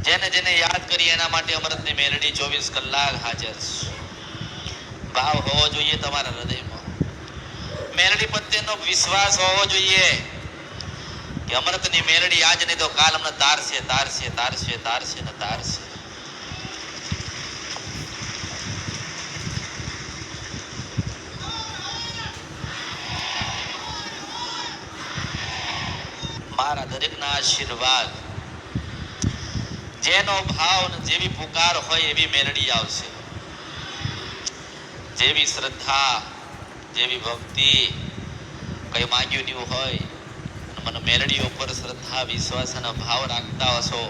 જેને જેને યાદ કરી એના માટે અમૃતની મેલડી 24 કલાક હાજર છે. ભાવ હોવો જોઈએ તમારા હૃદયમાં, મેલડી પ્રત્યેનો વિશ્વાસ હોવો જોઈએ કે અમૃતની મેલડી આજ નહીં તો કાલ અમને તારશે તારશે તારશે તારશે ને તારશે. મારા દરેકના આશીર્વાદ, જેનો ભાવ ને જેવી પુકાર હોય એવી મેલડી આવશે. જેવી શ્રદ્ધા, જેવી ભક્તિ, કઈ માંગ્યું નહીં હોય, મને મેલડી ઉપર શ્રદ્ધા વિશ્વાસ અને ભાવ રાખતા હશો,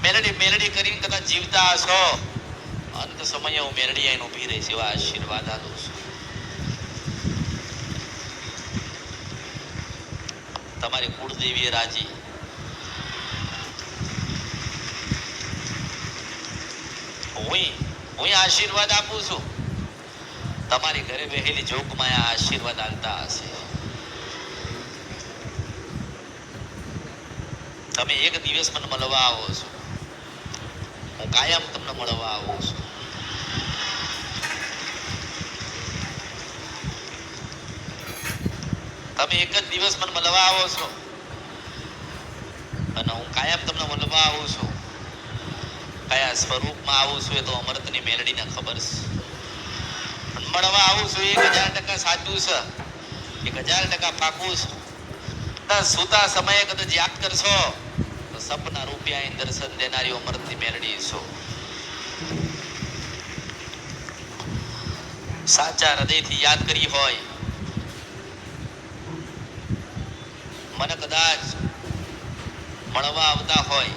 મેલડી મેલડી કરીને કદાચ જીવતા હશો, અંત સમયે હું મેલડી આઈને ઊભી રહીશ એવા આશીર્વાદ આપું છું. તમારી કુળદેવી રાજી, હું આશીર્વાદ આપું છું. તમારી ઘરે બેહેલી જોગમાં આશીર્વાદ આલતા હશે. તમે એક દિવસ મને મળવા આવો છો, હું કાયમ તમને મળવા આવું છું. તમે એક જ દિવસ મને મળવા આવો છો અને હું કાયમ તમને મળવા આવું છું. કયા સ્વરૂપમાં આવું છું એ તો અમૃતની મેલડીને ખબર છે. મળવા આવું છું 1000% સાચું છે, 1000% પાકું છે. સુતા સમયે કદાચ યાદ કરશો તો સપના રૂપિયા દર્શન દેનારી અમૃતની મેલડી છો. સાચા હૃદયથી યાદ કરી હોય, મને કદાચ મળવા આવતા હોય,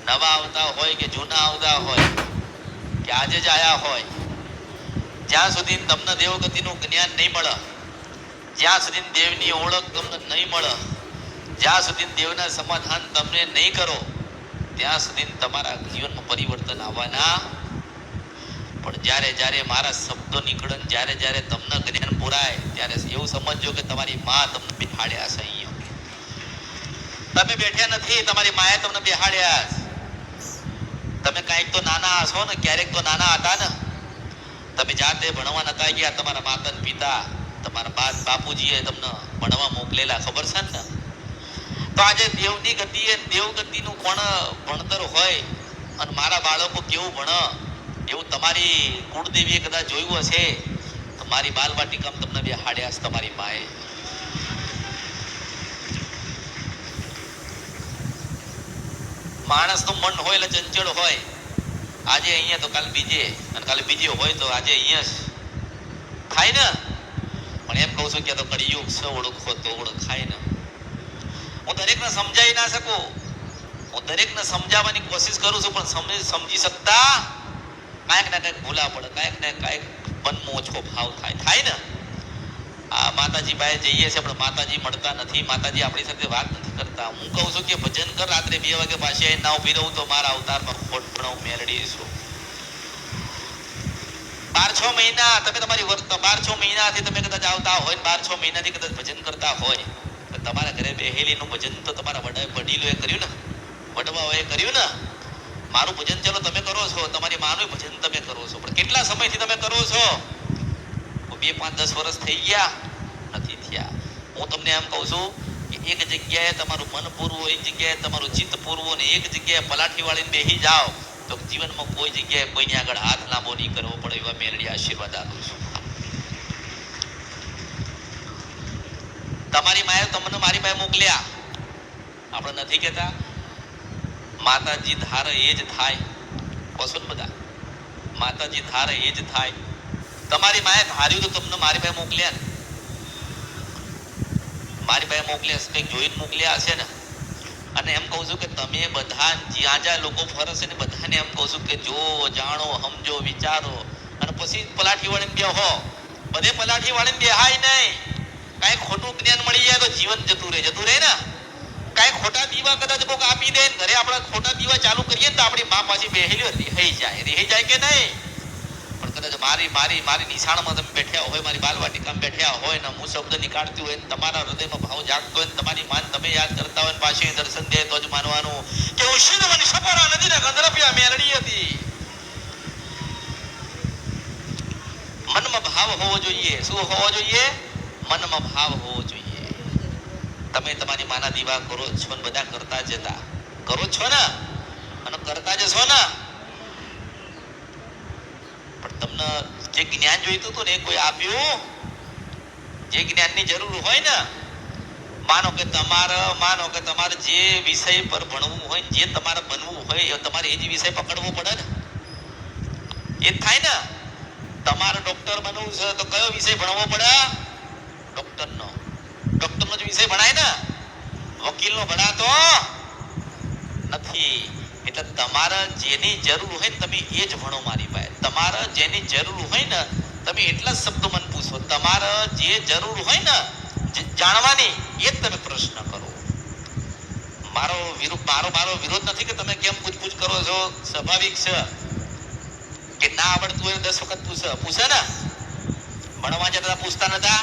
નવા આવતા હોય કે જૂના આવતા હોય કે આજે જ આયા હોય, જ્યાં સુધી તમને દેવગતિનું જ્ઞાન નહીં મળે, જ્યાં સુધી દેવની ઓળખ તમને નહીં મળે, જ્યાં સુધી દેવના સમાધાન તમને નહીં કરો, ત્યાં સુધી તમારા જીવનમાં પરિવર્તન આવવાના. પણ જ્યારે જ્યારે મારા શબ્દો નીકળે, જ્યારે જ્યારે તમને જ્ઞાન પુરાય, ત્યારે એવું સમજજો કે તમારી માં તમને બેહાડ્યા છે. અહીંયા તમે બેઠ્યા નથી, તમારી માએ તમને બેહાડ્યા. તમે કાંઈક તો નાના હશો ને, ક્યારેક તો નાના હતા ને, તમે જાતે ભણવા નતા ગયા, તમારા માતા પિતા, તમારા બાપુજીએ તમને ભણવા મોકલેલા, ખબર છે ને? તો આજે દેવની ગતિએ દેવગતિનું કોણ ભણતર હોય અને મારા બાળકો કેવું ભણે એવું તમારી કુળદેવીએ કદાચ જોયું હશે. તો મારી બાલવાટિકામાં તમને બેહાડ્યા છે તમારી માએ. માણસનું મન હોય એટલે ચંચળ હોય, આજે અહીંયા તો કાલે બીજે, અને કાલે બીજે હોય તો આજે અહીંયા થાય ને. પણ એમ કહું છું કે તો કળિયુગ છે, ઓળખો તો ઓળખાય ને. હું દરેકને સમજાવી ના શકું, હું દરેકને સમજાવવાની કોશિશ કરું છું, પણ સમજી શકતા કાંઈક ને કાંઈક ભૂલા પડે, કાંઈક ને કાંઈક મનમાં ઓછો ભાવ થાય ને. આ માતાજી પાસે જઈએ છીએ, પણ માતાજી મળતા નથી, માતાજી આપણી સાથે વાત નથી કરતા. હું કહું છું કે ભજન કર, રાત્રે 2 વાગે પાછી ના ઉભી રહું તો મારા અવતારમાં ખોટ પણ મેળવી છું. 12-6 મહિના તમે તમારી 12-6 મહિનાથી તમે કદાચ આવતા હોય, 12-6 મહિનાથી કદાચ ભજન કરતા હોય, તો તમારા ઘરે બેહેલીનું ભજન તો તમારા વડીલોએ કર્યું ને, વડવાઓએ કર્યું ને. મારું ભજન ચાલો તમે કરો છો, તમારી માનું ભજન તમે કરો છો, પણ કેટલા સમયથી તમે કરો છો? 2, 5, 10 વર્ષ થઈ ગયા નથી થયા. હું તમને એમ કહું છું કે એક જગ્યાએ તમારું મન પૂરવું, એક જગ્યાએ તમારું ચિત્ત પૂરવું, ને એક જગ્યાએ પલાઠી વાળીને બેસી જાઓ તો જીવનમાં કોઈ જગ્યાએ કોઈની આગળ હાથ લાંબો નહીં કરવો પડે એવા મેલડી આશીર્વાદ આપું છું. તમારી માએ તમને મારી પાસે મોકલ્યા, આપણે નથી કહેતા માતાજી ધારે એ જ થાય. કહો ને બધા, માતાજી ધારે એ જ થાય. તમારી માએ ધાર્યું તો તમને મારી પાસે મોકલ્યા ને, મારી પાસે મોકલ્યા કંઈક જોઈને મોકલ્યા હશે ને. અને એમ કહું છું કે તમે બધા જ્યાં જ્યાં લોકો ફરશે ને બધાને એમ કહું છું કે જો જાણો, સમજો, વિચારો, અને પછી પલાઠી વાળીને બેહો. બધે પલાઠી વાળીને બેહાય નહીં. કાંઈ ખોટું જ્ઞાન મળી જાય તો જીવન જતું રહે ને. કાંઈ ખોટા દીવા કદાચ કોક આપી દે, ઘરે આપણે ખોટા દીવા ચાલુ કરીએ ને તો આપણી મા પાછી બેહેલી રહી જાય કે નહીં? પણ કદાચ મારી નિશાળમાં તમે બેઠ્યા હોય, મારી બાલવાટિકામાં બેઠ્યા હોય ને હું શબ્દ નીકાળતી હોય ને તમારા હૃદયમાં ભાવ જાગતો હોય ને તમારી માન તમે યાદ કરતા હોય ને પાછી દર્શન દે તો જ માનવાનું કે ઉશીનવની સપરા નદીના ગંધર્પિયા મેલડી હતી. મનમાં ભાવ હોવો જોઈએ. શું હોવો જોઈએ? મનમાં ભાવ હોવો જોઈએ. તમે તમારી માના દીવા કરો છો ને બધા કરતા જતા કરો છો ને અને કરતા જશો ને, પણ તમને જે જ્ઞાન જોઈતું હતું ને એ કોઈ આપ્યું? જે જ્ઞાનની જરૂર હોય ને, માનો કે તમારે જે વિષય પર ભણવું હોય, જે તમારે બનવું હોય, તમારે એ જ વિષય પકડવો પડે ને. એ જ થાય ને. તમારે ડોક્ટર બનવું છે તો કયો વિષય ભણવો પડે? ડોક્ટરનો. ડોક્ટરનો જ વિષય ભણાય ને, વકીલનો ભણાતો નથી. એટલે તમારે જેની જરૂર હોય ને તમે એ જ ભણો મારી પાસે. તમારે જેની જરૂર હોય ને તમે એટલા શબ્દો મને પૂછો. તમારે જે જરૂર હોય ને જાણવાની એ જ તમે પ્રશ્ન કરો. મારો વિરોધ નથી કે તમે કેમ પૂછપૂછ કરો છો, સ્વાભાવિક છે કે ના આવડતું હોય 10 વખત પૂછે ને. ભણવા જતા પૂછતા નતા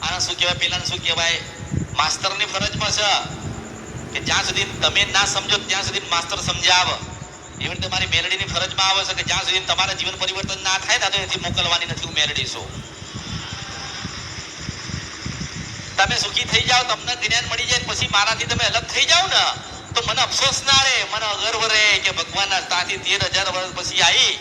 આને શું કહેવાય, પેલાને શું કહેવાય. માસ્તરની ફરજમાં છે કે જ્યાં સુધી તમે ના સમજો ત્યાં સુધી માસ્તર સમજાવે. એવી રીતે મારી મેલડીની ફરજમાં આવે છે કે જ્યાં સુધી તમારા જીવન પરિવર્તન ના થાય ને તો એથી મોકલવાની નથી. હું મેલડી છું. તમે સુખી થઈ જાઓ, તમને જ્ઞાન મળી જાય પછી મારાથી તમે અલગ થઈ જાઓ ને તો મને અફસોસ ના રહે, મને અગર્વ રહે કે ભગવાનના ત્યાંથી 13,000 વર્ષ પછી આવી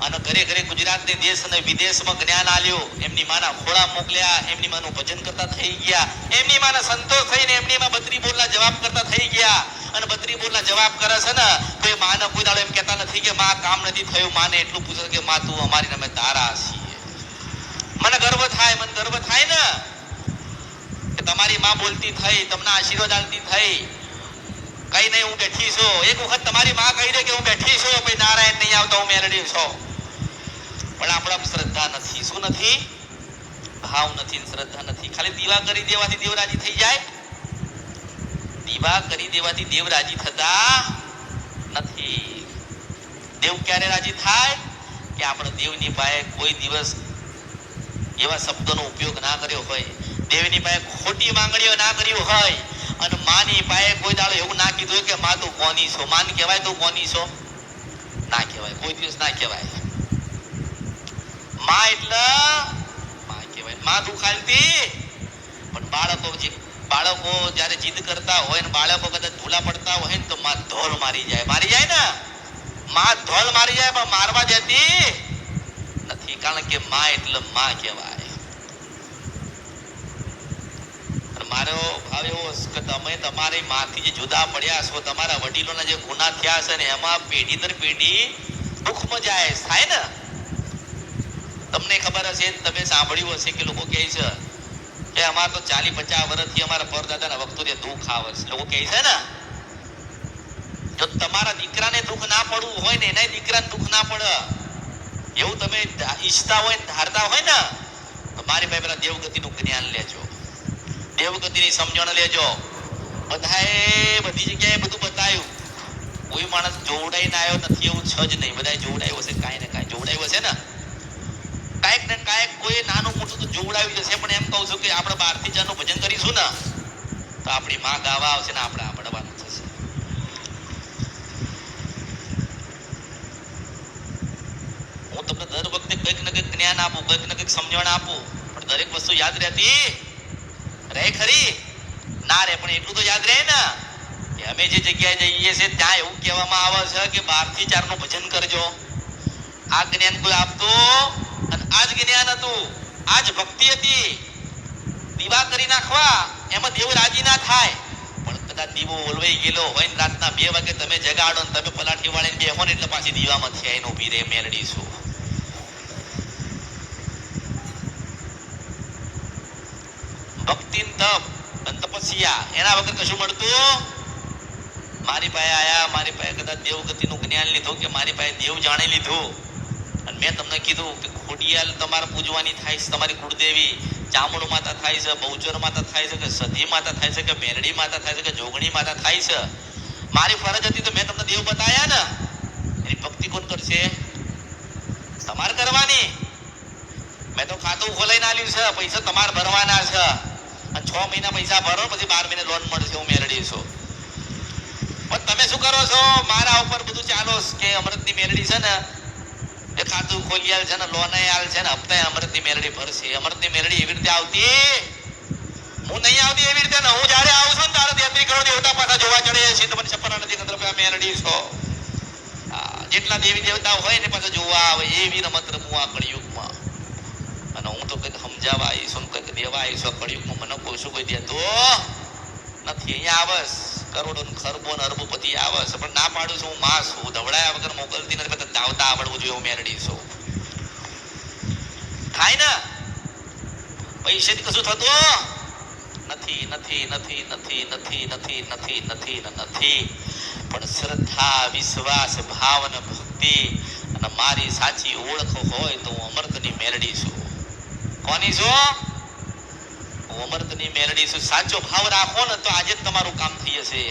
અને ઘરે ઘરે ગુજરાતની દેશ અને વિદેશમાં જ્ઞાન આલ્યો. એમની માના ખોળા મોકલ્યા, એમની માનું ભજન કરતા થઈ ગયા, એમની માના સંતોષ થઈને એમની માં 32 બોલના જવાબ કરતા થઈ ગયા. અને 32 બોલના જવાબ કરે છે ને તો એ માને કોઈ દાડો એમ કહેતા નથી કે માં કામ નથી થયું. માને એટલું પૂછે કે માં તું અમારી નામે તારા છીએ. મને ગર્વ થાય ને કે તમારી માં બોલતી થઈ, તમને આશીર્વાદ આલતી થઈ. કઈ નહીં, હું બેઠી છું. એક વખત તમારી માં કહી દે કે હું બેઠી છું, ભાઈ નારાયણ નહીં આવતા, હું મેલડી છું. પણ આપણા શ્રદ્ધા નથી. શું નથી? ભાવ નથી, શ્રદ્ધા નથી. ખાલી દીવા કરી દેવાથી દેવ રાજી થઈ જાય? દીવા કરી દેવાથી દેવ રાજી થતા નથી. દેવ ક્યારે રાજી થાય? કે આપણે દેવની પાસે કોઈ દિવસ એવા શબ્દોનો ઉપયોગ ના કર્યો હોય, દેવની પાસે ખોટી માંગણીઓ ના કર્યું હોય, અને માની પાસે કોઈ દાડો એવું ના કીધું કે માં તું કોની છો. માન કહેવાય તું કોની છો? ના કહેવાય, કોઈ દિવસ ના કહેવાય. માં એટલે માં કહેવાય. માં દુખાલતી. પણ બાળકો જ્યારે જીદ કરતા હોય ને બાળકો કદાચ ભૂલા પડતા હોય ને તો માં ધોલ મારી જાય ને. માં ધોલ મારી જાય પણ મારવા દેતી નથી. કારણ કે માં એટલે માં કહેવાય. મારો ભાવ એવો કે તમે તમારી માંથી જે જુદા પડ્યા છો, તમારા વડીલોના જે ગુના થયા છે ને એમાં પેઢી દર પેઢી દુઃખમાં જાય થાય ને. તમને ખબર હશે, તમે સાંભળ્યું હશે કે લોકો કહે છે કે અમારે તો 40-50 વર્ષથી અમારા પરદાદાના વખતે દુઃખ આવે છે. લોકો કહે છે ને જો તમારા દીકરાને દુઃખ ના પડવું હોય ને એના દીકરાને દુઃખ ના પડે એવું તમે ઈચ્છતા હોય, ધારતા હોય ને તો મારી પાસે પેલા દેવગતિનું જ્ઞાન લેજો, દેવગતિની સમજણ લેજો. બધી જગ્યાએ બધું બતાવ્યું. કોઈ માણસ જોવડાઈને આવ્યો નથી એવું છે જ નહીં. બધા જોવડાયું હશે, કાંઈ ને કાંઈ જોવડાયું હશે ને. કાંઈક ને કાંઈક કોઈ નાનું મોટું તો જોવડાવ્યું જશે. પણ એમ કહું છું કે આપણે 12 થી 4 નું ભજન કરીશું ને તો આપણી માં ગાવા આવશે ને આપણે આપડવાનું થશે. હું તમને દર વખતે કંઈક ને કંઈક જ્ઞાન આપું, કંઈક ને કંઈક સમજણ આપું, પણ દરેક વસ્તુ યાદ રહેતી રહે ખરી? ના રે. પણ એટલું તો યાદ રહે ને કે અમે જે જગ્યાએ જઈએ છીએ ત્યાં એવું કહેવામાં આવે છે કે 12 થી 4 નું ભજન કરજો. આ જ્ઞાન કોઈ આપતું અને આ જ જ્ઞાન હતું, આ જ ભક્તિ હતી. દીવા કરી નાખવા એમાં દેવ રાજી ના થાય. પણ કદાચ દીવો ઓલવાઈ ગયેલો હોય ને રાતના 2 વાગે તમે જગાડો ને તમે પલાઠી વાળીને બેહો ને એટલે પાછી દીવામાંથી આવીને ઊભી રહે મેલડી છું. ભક્તિ તપ અને તપસ્યા એના વગર કશું મળતું. મારી પાસે આયા, મારી પાસે કદાચ દેવગતિનું જ્ઞાન લીધું કે મારી પાસે દેવ જાણી લીધું અને મેં તમને કીધું કે ખોડિયાલ તમારે પૂજવાની થાય છે, તમારી કુળદેવી ચામુંડ માતા થાય છે, બહુચર માતા થાય છે, કે સધી માતા થાય છે, કે મેરડી માતા થાય છે, કે જોગણી માતા થાય છે. મારી ફરજ હતી તો મેં તમને દેવ બતાવ્યા ને. એની ભક્તિ કોણ કરશે? તમારે કરવાની. મેં તો ખાતું ખોલાઈને આલ્યું છે, પૈસા તમારે ભરવાના છે. અને 6 મહિના પૈસા ભરો, પછી 12 મહિને લોન મળશે. હું મેલડી છું. પણ તમે શું કરો છો? મારા ઉપર બધું ચાલો કે અમૃતની મેલડી છે ને એ ખાતું ખોલી આલ છે ને, લોન આલ છે ને, હપ્તા અમૃતની મેલડી ભરશે. અમૃતની મેલડી એવી રીતે આવતી, હું નહીં આવતી એવી રીતે. ને હું જયારે આવું છું ને ત્યારે 33 કરોડ દેવતા પાછા જોવા ચડે છે. તમને છપ્પરા નથી અંદર મેલડી છો. જેટલા દેવી દેવતા હોય ને પાછા જોવા આવે, એવી રમત રમું આ કળિયુગમાં. અને હું તો કંઈક સમજાવવા આવીશું, કંઈક દેવા આવીશું. કળિયુગમાં મને કોઈ શું કોઈ દેતો નથી. અહીંયા આવસ કરોડો ખરબો ને અરબોપતિ આવસ, પણ ના પાડું છું. હું માં છું, ધવડાયા વગર મોકલતી નથી. બધા ધાવતા આવડવું જોઈએ. હું મેરડી છું. થાય ને પૈસેથી કશું થતું નથી. નથી નથી નથી નથી નથી નથી નથી નથી. પણ શ્રદ્ધા, વિશ્વાસ, ભાવ અને ભક્તિ અને મારી સાચી ઓળખ હોય તો હું અમૃતની મેલડી છું. કોની છું? હું અમૃતની મેલડી છું. સાચો ભાવ રાખો ને તો આજે જ તમારું કામ થઈ જશે.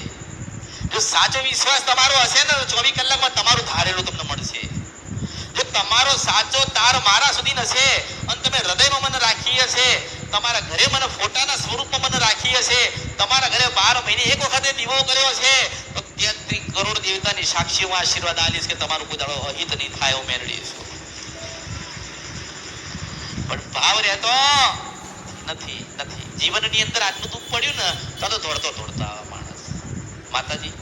જો સાચો વિશ્વાસ તમારો હશે ને તો 24 કલાકમાં તમારું ધારેલું તમને મળશે. જો તમારો સાચો તાર મારા સુધી હશે અને તમે હૃદયમાં મને રાખી હશે, તમારા ઘરે મને ફોટાના સ્વરૂપમાં મને રાખી હશે, તમારા ઘરે 12 મહિને એક વખતે દીવો કર્યો છે, તો 33 કરોડ દેવતાની સાક્ષી હું આશીર્વાદ આલીશ કે તમારું કોઈ દાડો અહિત નહીં થાય. હું મેળવી છું. પણ ભાવ રહેતો નથી. નથી. જીવનની અંદર આટલું દુઃખ પડ્યું ને તો દોડતો દોડતા માણસ. માતાજી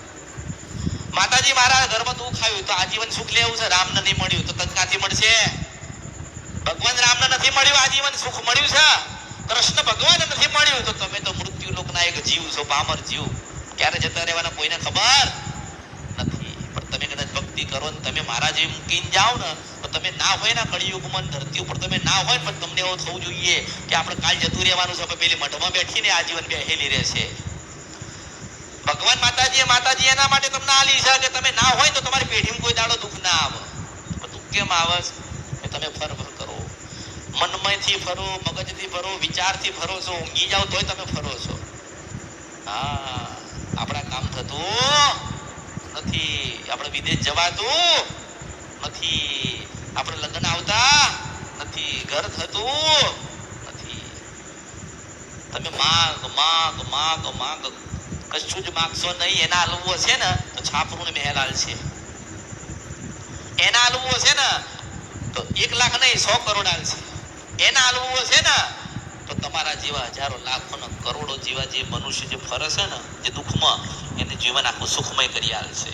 માતાજી મારા ઘરમાં દુઃખ આવ્યું તો આજીવન સુખ લેવું છે. રામને નહીં મળ્યું તો તત્કાથી મળશે. ભગવાન રામને નથી મળ્યું, આજીવન સુખ મળ્યું છે. કૃષ્ણ ભગવાન નથી મળ્યું તો તમે તો મૃત્યુ લોકના એક જીવ છો, પામર જીવ. ક્યારે જતા રહેવાના કોઈને ખબર નથી. પણ તમે કદાચ ભક્તિ કરો ને તમે મારા જેવી મૂકીને જાઓ ને તો તમે ના હોય ને કળિયુગમાં ધરતી ઉપર તમે ના હોય, પણ તમને એવું થવું જોઈએ કે આપણે કાલ જતું રહેવાનું છે. પેલી મઠમાં બેઠીને આજીવન બેહેલી રહેશે. ભગવાન માતાજી એના માટે તમને આલી છે કે તમે ના હોય તો તમારી પેઢીમાં કોઈ દાડો દુઃખ ના આવે. દુઃખ કેમ આવે કે તમે ફર કરો, મનમયથી ફરો, મગજથી ફરો, વિચારથી ફરો છો. ઊંઘી જાઓ તોય તમે ફરો છો. હા, આપણા કામ થતું નથી. આપણે વિદેશ જવાતું નથી. આપણે લગ્ન આવતા નથી. ઘર થતું નથી. તમે માગ માગ માગ માગ કશું જ માગશો નહીં. એના હાલવું હશે ને તો છાપરું ને મહેલાલ છે. એના હાલવું હશે ને તો 1 લાખ નહીં 100 કરોડ હાલશે. એના હાલવું હશે ને તો તમારા જેવા હજારો લાખો ને કરોડો જેવા જે મનુષ્ય જે ફરે છે ને જે દુઃખમાં, એને જીવન આખું સુખમય કરી હાલશે.